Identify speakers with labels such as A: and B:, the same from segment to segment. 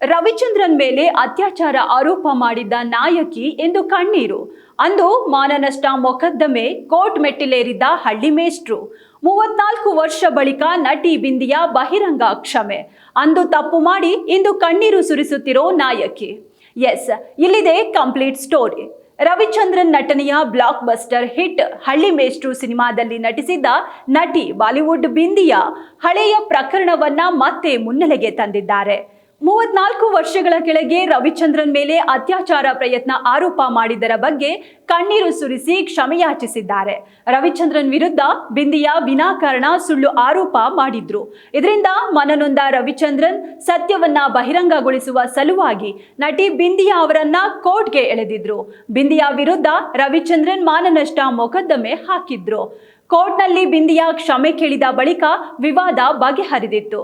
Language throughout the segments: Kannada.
A: ರವಿಚಂದ್ರನ್ ಮೇಲೆ ಅತ್ಯಾಚಾರ ಆರೋಪ ಮಾಡಿದ್ದ ನಾಯಕಿ ಎಂದು ಕಣ್ಣೀರು. ಅಂದು ಮಾನನಷ್ಟ ಮೊಕದ್ದಮೆ ಕೋರ್ಟ್ ಮೆಟ್ಟಿಲೇರಿದ್ದ ಹಳ್ಳಿ ಮೇಷ್ಟ್ರು. 34 ವರ್ಷ ಬಳಿಕ ನಟಿ ಬಿಂದಿಯಾ ಬಹಿರಂಗ ಕ್ಷಮೆ. ಅಂದು ತಪ್ಪು ಮಾಡಿ ಇಂದು ಕಣ್ಣೀರು ಸುರಿಸುತ್ತಿರೋ ನಾಯಕಿ. ಎಸ್, ಇಲ್ಲಿದೆ ಕಂಪ್ಲೀಟ್ ಸ್ಟೋರಿ. ರವಿಚಂದ್ರನ್ ನಟನೆಯ ಬ್ಲಾಕ್ ಬಸ್ಟರ್ ಹಿಟ್ ಹಳ್ಳಿ ಮೇಷ್ಟ್ರು ಸಿನಿಮಾದಲ್ಲಿ ನಟಿಸಿದ್ದ ನಟಿ ಬಾಲಿವುಡ್ ಬಿಂದಿಯಾ ಹಳೆಯ ಪ್ರಕರಣವನ್ನ ಮತ್ತೆ ಮುನ್ನೆಲೆಗೆ ತಂದಿದ್ದಾರೆ. 34 ವರ್ಷಗಳ ಕೆಳಗೆ ರವಿಚಂದ್ರನ್ ಮೇಲೆ ಅತ್ಯಾಚಾರ ಪ್ರಯತ್ನ ಆರೋಪ ಮಾಡಿದ್ದರ ಬಗ್ಗೆ ಕಣ್ಣೀರು ಸುರಿಸಿ ಕ್ಷಮೆಯಾಚಿಸಿದ್ದಾರೆ. ರವಿಚಂದ್ರನ್ ವಿರುದ್ಧ ಬಿಂದಿಯಾ ವಿನಾಕಾರಣ ಸುಳ್ಳು ಆರೋಪ ಮಾಡಿದ್ರು. ಇದರಿಂದ ಮನನೊಂದ ರವಿಚಂದ್ರನ್ ಸತ್ಯವನ್ನ ಬಹಿರಂಗಗೊಳಿಸುವ ಸಲುವಾಗಿ ನಟಿ ಬಿಂದಿಯಾ ಅವರನ್ನ ಕೋರ್ಟ್ಗೆ ಎಳೆದಿದ್ರು. ಬಿಂದಿಯಾ ವಿರುದ್ಧ ರವಿಚಂದ್ರನ್ ಮಾನನಷ್ಟ ಮೊಕದ್ದಮೆ ಹಾಕಿದ್ರು. ಕೋರ್ಟ್ನಲ್ಲಿ ಬಿಂದಿಯಾ ಕ್ಷಮೆ ಕೇಳಿದ ಬಳಿಕ ವಿವಾದ ಬಗೆಹರಿದಿತ್ತು.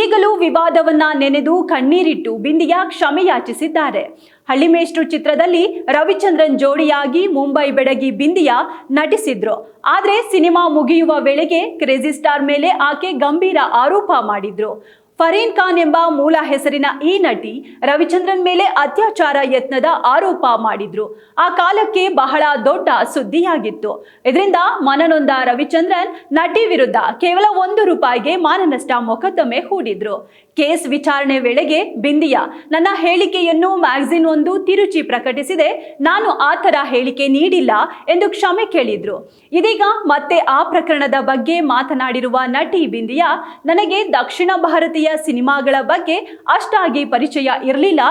A: ಈಗಲೂ ವಿವಾದವನ್ನ ನೆನೆದು ಕಣ್ಣೀರಿಟ್ಟು ಬಿಂದಿಯಾ ಕ್ಷಮೆಯಾಚಿಸಿದ್ದಾರೆ. ಹಳ್ಳಿ ಮೇಷ್ಟ್ರು ಚಿತ್ರದಲ್ಲಿ ರವಿಚಂದ್ರನ್ ಜೋಡಿಯಾಗಿ ಮುಂಬೈ ಬೆಡಗಿ ಬಿಂದಿಯಾ ನಟಿಸಿದ್ರು. ಆದ್ರೆ ಸಿನಿಮಾ ಮುಗಿಯುವ ವೇಳೆಗೆ ಕ್ರೇಜಿ ಸ್ಟಾರ್ ಮೇಲೆ ಆಕೆ ಗಂಭೀರ ಆರೋಪ ಮಾಡಿದ್ರು. ಫರೀನ್ ಖಾನ್ ಎಂಬ ಮೂಲ ಹೆಸರಿನ ಈ ನಟಿ ರವಿಚಂದ್ರನ್ ಮೇಲೆ ಅತ್ಯಾಚಾರ ಯತ್ನದ ಆರೋಪ ಮಾಡಿದ್ರು. ಆ ಕಾಲಕ್ಕೆ ಬಹಳ ದೊಡ್ಡ ಸುದ್ದಿಯಾಗಿತ್ತು. ಇದರಿಂದ ಮನನೊಂದ ರವಿಚಂದ್ರನ್ ನಟಿ ವಿರುದ್ಧ ಕೇವಲ ₹1 ಮಾನನಷ್ಟ ಮೊಕದ್ದಮೆ ಹೂಡಿದ್ರು. ಕೇಸ್ ವಿಚಾರಣೆ ವೇಳೆಗೆ ಬಿಂದಿಯಾ, ನನ್ನ ಹೇಳಿಕೆಯನ್ನು ಮ್ಯಾಗಝಿನ್ ಒಂದು ತಿರುಚಿ ಪ್ರಕಟಿಸಿದೆ, ನಾನು ಆ ಥರ ಹೇಳಿಕೆ ನೀಡಿಲ್ಲ ಎಂದು ಕ್ಷಮೆ ಕೇಳಿದ್ರು. ಇದೀಗ ಮತ್ತೆ ಆ ಪ್ರಕರಣದ ಬಗ್ಗೆ ಮಾತನಾಡಿರುವ ನಟಿ ಬಿಂದಿಯಾ, ನನಗೆ ದಕ್ಷಿಣ ಭಾರತೀಯ ಸಿನಿಮಾಗಳ ಬಗ್ಗೆ ಅಷ್ಟಾಗಿ ಪರಿಚಯ ಇರಲಿಲ್ಲ.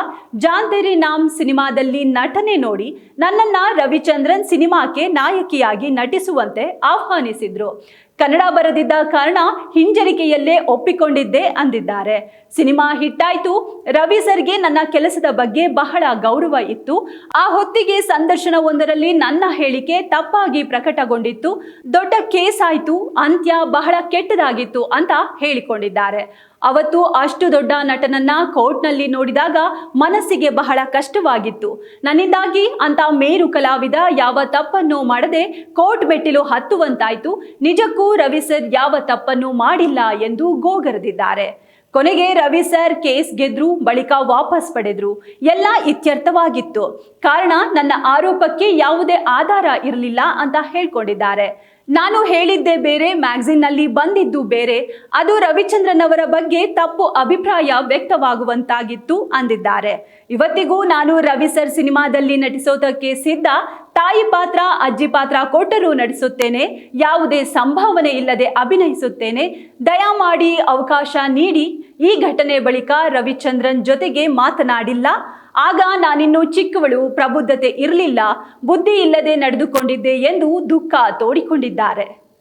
A: ಜಾನ್ ತೆರಿ ನಾಮ್ ಸಿನಿಮಾದಲ್ಲಿ ನಟನೆ ನೋಡಿ ನನ್ನನ್ನ ರವಿಚಂದ್ರನ್ ಸಿನಿಮಾಕ್ಕೆ ನಾಯಕಿಯಾಗಿ ನಟಿಸುವಂತೆ ಆಹ್ವಾನಿಸಿದ್ರು. ಕನ್ನಡ ಬರದಿದ್ದ ಕಾರಣ ಹಿಂಜರಿಕೆಯಲ್ಲೇ ಒಪ್ಪಿಕೊಂಡಿದ್ದೆ ಅಂದಿದ್ದಾರೆ. ಸಿನಿಮಾ ಹಿಟ್ಟಾಯ್ತು. ರವಿ ಸರ್ಗೆ ನನ್ನ ಕೆಲಸದ ಬಗ್ಗೆ ಬಹಳ ಗೌರವ ಇತ್ತು. ಆ ಹೊತ್ತಿಗೆ ಸಂದರ್ಶನವೊಂದರಲ್ಲಿ ನನ್ನ ಹೇಳಿಕೆ ತಪ್ಪಾಗಿ ಪ್ರಕಟಗೊಂಡಿತ್ತು. ದೊಡ್ಡ ಕೇಸ್ ಆಯ್ತು. ಅಂತ್ಯ ಬಹಳ ಕೆಟ್ಟದಾಗಿತ್ತು ಅಂತ ಹೇಳಿಕೊಂಡಿದ್ದಾರೆ. ಅವತ್ತು ಅಷ್ಟು ದೊಡ್ಡ ನಟನನ್ನ ಕೋರ್ಟ್ನಲ್ಲಿ ನೋಡಿದಾಗ ಮನಸ್ಸಿಗೆ ಬಹಳ ಕಷ್ಟವಾಗಿತ್ತು. ನನ್ನಿಂದಾಗಿ ಅಂತ ಮೇರು ಕಲಾವಿದ ಯಾವ ತಪ್ಪನ್ನು ಮಾಡದೆ ಕೋರ್ಟ್ ಮೆಟ್ಟಿಲು ಹತ್ತುವಂತಾಯ್ತು. ನಿಜಕ್ಕೂ ರವಿ ಸರ್ ಯಾವ ತಪ್ಪನ್ನು ಮಾಡಿಲ್ಲ ಎಂದು ಗೋಗರೆದಿದ್ದಾರೆ. ಕೊನೆಗೆ ರವಿ ಸರ್ ಕೇಸ್ ಗೆದ್ರು, ಬಳಿಕ ವಾಪಸ್ ಪಡೆದ್ರು. ಎಲ್ಲ ಇತ್ಯರ್ಥವಾಗಿತ್ತು. ಕಾರಣ ನನ್ನ ಆರೋಪಕ್ಕೆ ಯಾವುದೇ ಆಧಾರ ಇರಲಿಲ್ಲ ಅಂತ ಹೇಳ್ಕೊಂಡಿದ್ದಾರೆ. ನಾನು ಹೇಳಿದ್ದೇ ಬೇರೆ, ಮ್ಯಾಗಝಿನ್ನಲ್ಲಿ ಬಂದಿದ್ದು ಬೇರೆ. ಅದು ರವಿಚಂದ್ರನ್ ಅವರ ಬಗ್ಗೆ ತಪ್ಪು ಅಭಿಪ್ರಾಯ ವ್ಯಕ್ತವಾಗುವಂತಾಗಿತ್ತು ಅಂದಿದ್ದಾರೆ. ಇವತ್ತಿಗೂ ನಾನು ರವಿ ಸರ್ ಸಿನಿಮಾದಲ್ಲಿ ನಟಿಸೋದಕ್ಕೆ ಸಿದ್ಧ. ತಾಯಿ ಪಾತ್ರ, ಅಜ್ಜಿ ಪಾತ್ರ ಕೊಟ್ಟರೂ ನಟಿಸುತ್ತೇನೆ. ಯಾವುದೇ ಸಂಭಾವನೆ ಇಲ್ಲದೆ ಅಭಿನಯಿಸುತ್ತೇನೆ. ದಯಮಾಡಿ ಅವಕಾಶ ನೀಡಿ. ಈ ಘಟನೆ ಬಳಿಕ ರವಿಚಂದ್ರನ್ ಜೊತೆಗೆ ಮಾತನಾಡಿಲ್ಲ. ಆಗ ನಾನಿನ್ನೂ ಚಿಕ್ಕವಳು, ಪ್ರಬುದ್ಧತೆ ಇರಲಿಲ್ಲ, ಬುದ್ಧಿ ಇಲ್ಲದೆ ನಡೆದುಕೊಂಡಿದ್ದೆ ಎಂದು ದುಃಖ ತೋಡಿಕೊಂಡಿದ್ದಾರೆ.